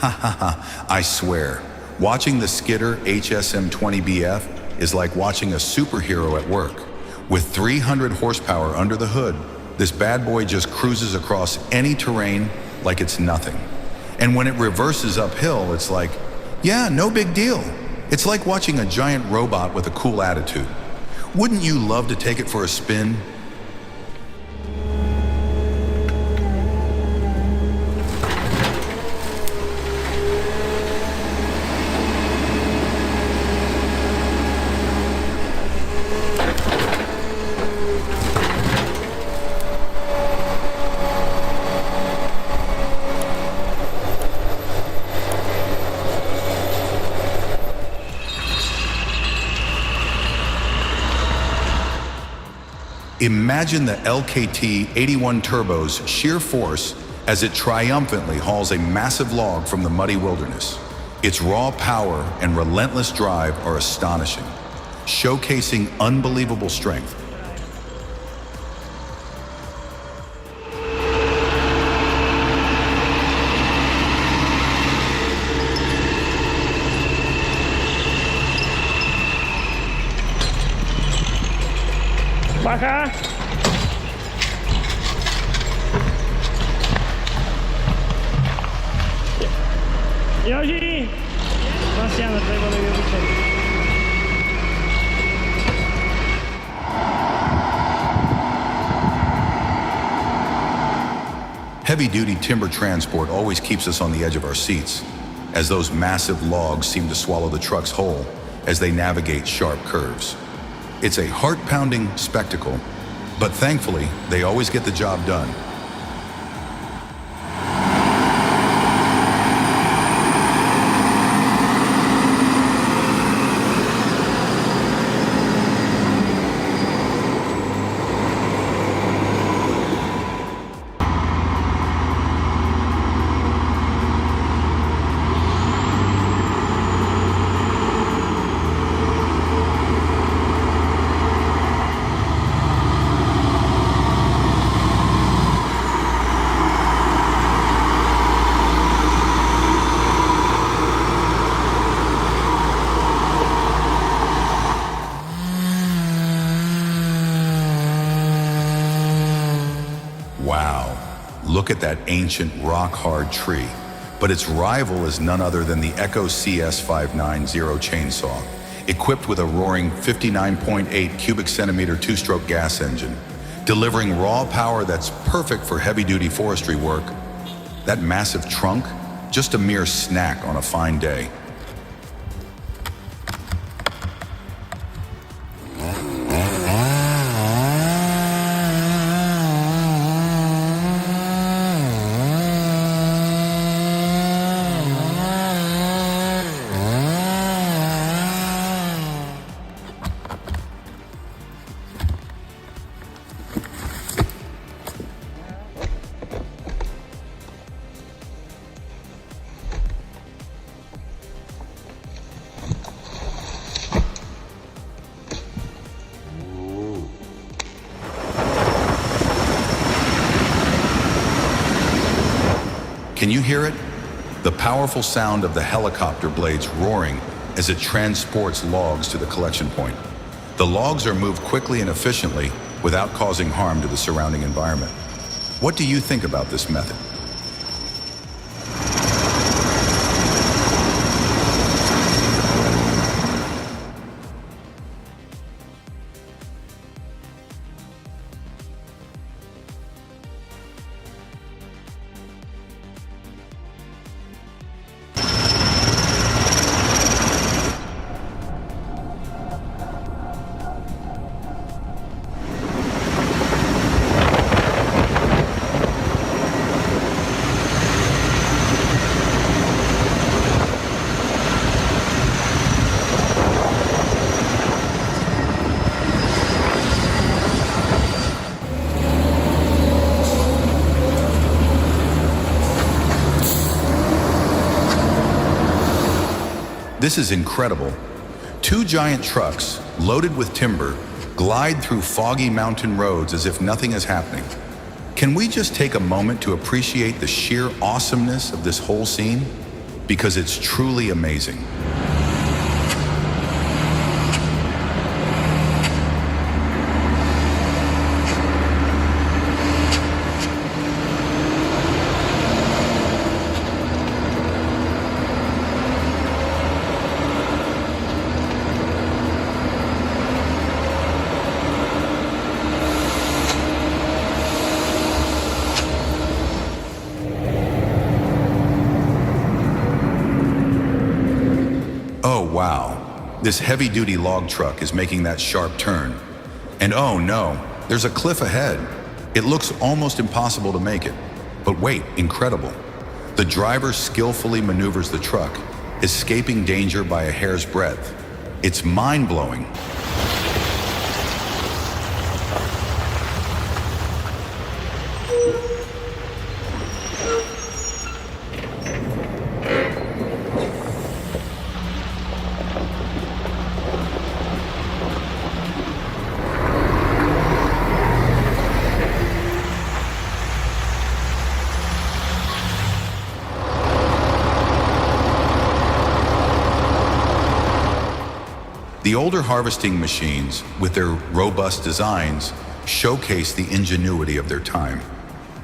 I swear, watching the Skidder HSM20BF is like watching a superhero at work. With 300 horsepower under the hood, this bad boy just cruises across any terrain like it's nothing. And when it reverses uphill, it's like, yeah, no big deal. It's like watching a giant robot with a cool attitude. Wouldn't you love to take it for a spin? Imagine the LKT 81 Turbo's sheer force as it triumphantly hauls a massive log from the muddy wilderness. Its raw power and relentless drive are astonishing, showcasing unbelievable strength. Baja. Yoshi! Sebastiano, tutaj wolę ją wyciągnąć. Heavy-duty timber transport always keeps us on the edge of our seats, as those massive logs seem to swallow the trucks whole as they navigate sharp curves. It's a heart-pounding spectacle, but thankfully, they always get the job done. Wow, look at that ancient rock-hard tree. But its rival is none other than the Echo CS590 chainsaw, equipped with a roaring 59.8 cubic centimeter two-stroke gas engine, delivering raw power that's perfect for heavy-duty forestry work. That massive trunk, just a mere snack on a fine day. Can you hear it? The powerful sound of the helicopter blades roaring as it transports logs to the collection point. The logs are moved quickly and efficiently without causing harm to the surrounding environment. What do you think about this method? This is incredible. Two giant trucks, loaded with timber, glide through foggy mountain roads as if nothing is happening. Can we just take a moment to appreciate the sheer awesomeness of this whole scene? because it's truly amazing. Oh wow, this heavy-duty log truck is making that sharp turn. And oh no, there's a cliff ahead. It looks almost impossible to make it. But wait, incredible. The driver skillfully maneuvers the truck, escaping danger by a hair's breadth. It's mind-blowing. The older harvesting machines, with their robust designs, showcase the ingenuity of their time.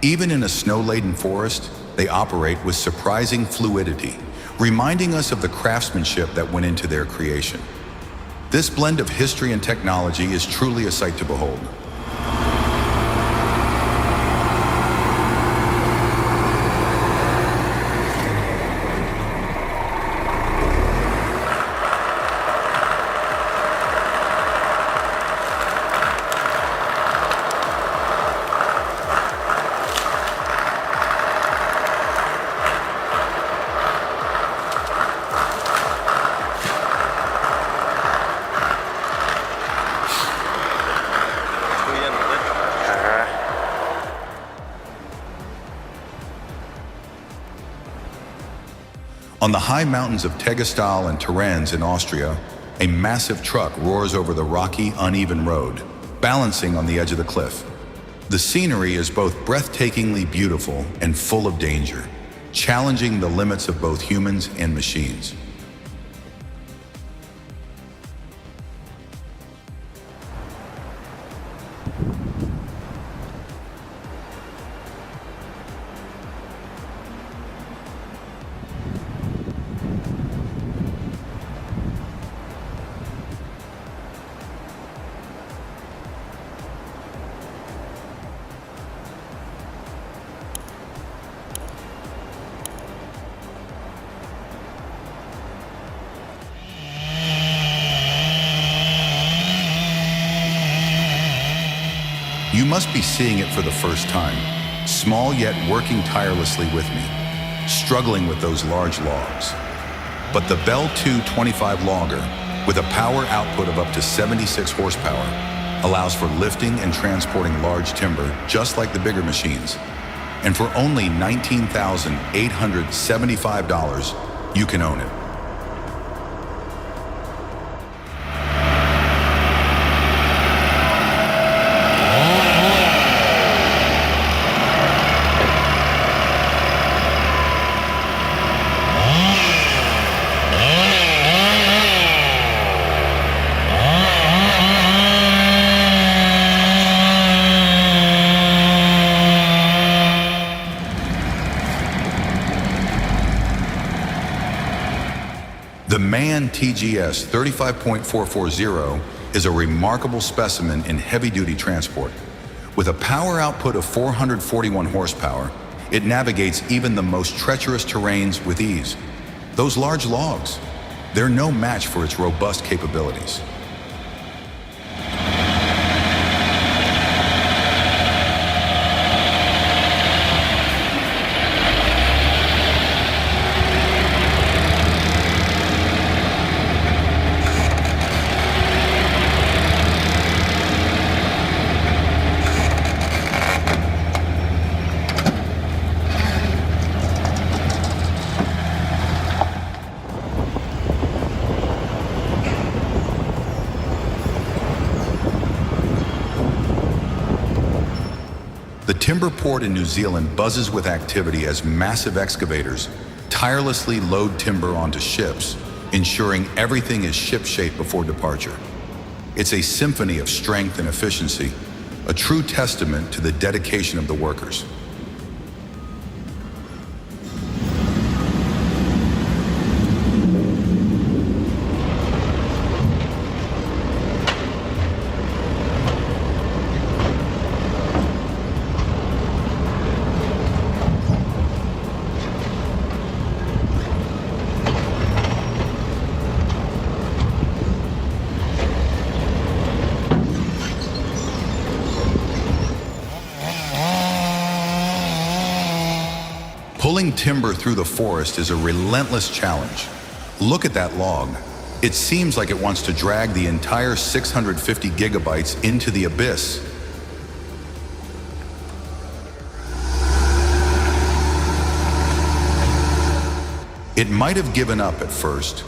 Even in a snow-laden forest, they operate with surprising fluidity, reminding us of the craftsmanship that went into their creation. This blend of history and technology is truly a sight to behold. On the high mountains of Tegestal and Turanz in Austria, a massive truck roars over the rocky, uneven road, balancing on the edge of the cliff. The scenery is both breathtakingly beautiful and full of danger, challenging the limits of both humans and machines. You must be seeing it for the first time, small yet working tirelessly with me, struggling with those large logs. But the Bell 225 logger, with a power output of up to 76 horsepower, allows for lifting and transporting large timber just like the bigger machines. And for only $19,875, you can own it. The MAN TGS 35.440 is a remarkable specimen in heavy-duty transport. With a power output of 441 horsepower, it navigates even the most treacherous terrains with ease. Those large logs, they're no match for its robust capabilities. The timber port in New Zealand buzzes with activity as massive excavators, tirelessly load timber onto ships, ensuring everything is ship-shape before departure. It's a symphony of strength and efficiency, a true testament to the dedication of the workers. Pulling timber through the forest is a relentless challenge. Look at that log. It seems like it wants to drag the entire 650 gigabytes into the abyss. It might have given up at first,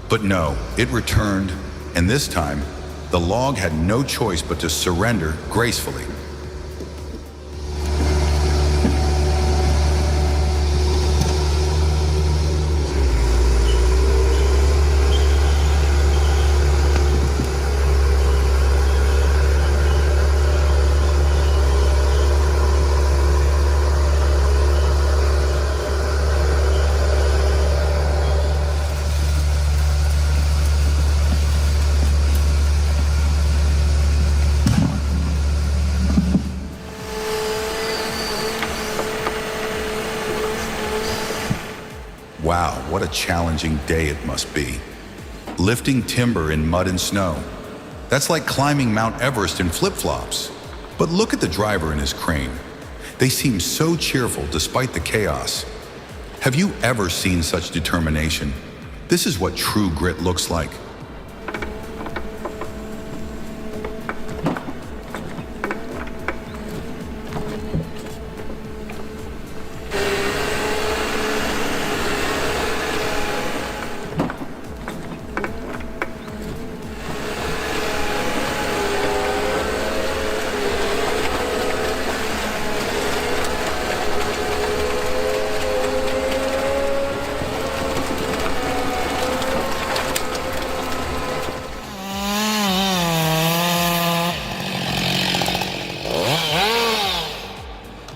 but no, it returned, and this time, the log had no choice but to surrender gracefully. Wow, what a challenging day it must be. Lifting timber in mud and snow. That's like climbing Mount Everest in flip-flops. But look at the driver and his crane. They seem so cheerful despite the chaos. Have you ever seen such determination? This is what true grit looks like.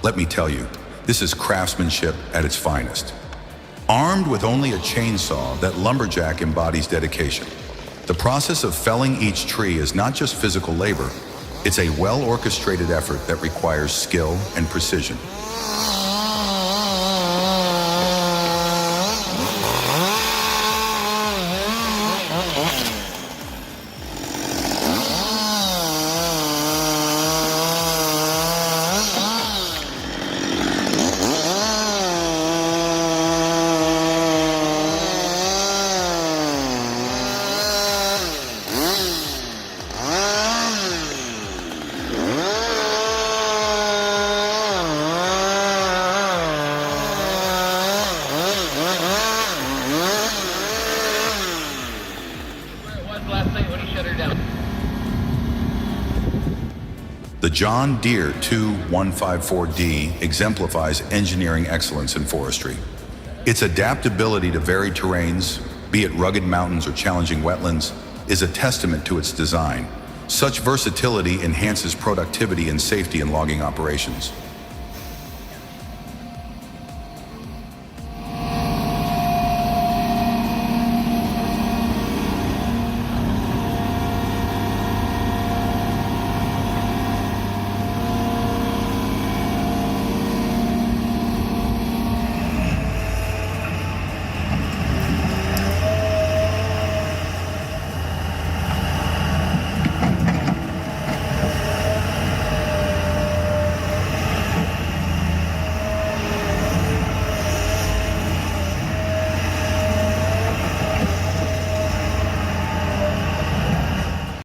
Let me tell you, this is craftsmanship at its finest. Armed with only a chainsaw, that lumberjack embodies dedication. The process of felling each tree is not just physical labor, it's a well-orchestrated effort that requires skill and precision. The John Deere 2154D exemplifies engineering excellence in forestry. Its adaptability to varied terrains, be it rugged mountains or challenging wetlands, is a testament to its design. Such versatility enhances productivity and safety in logging operations.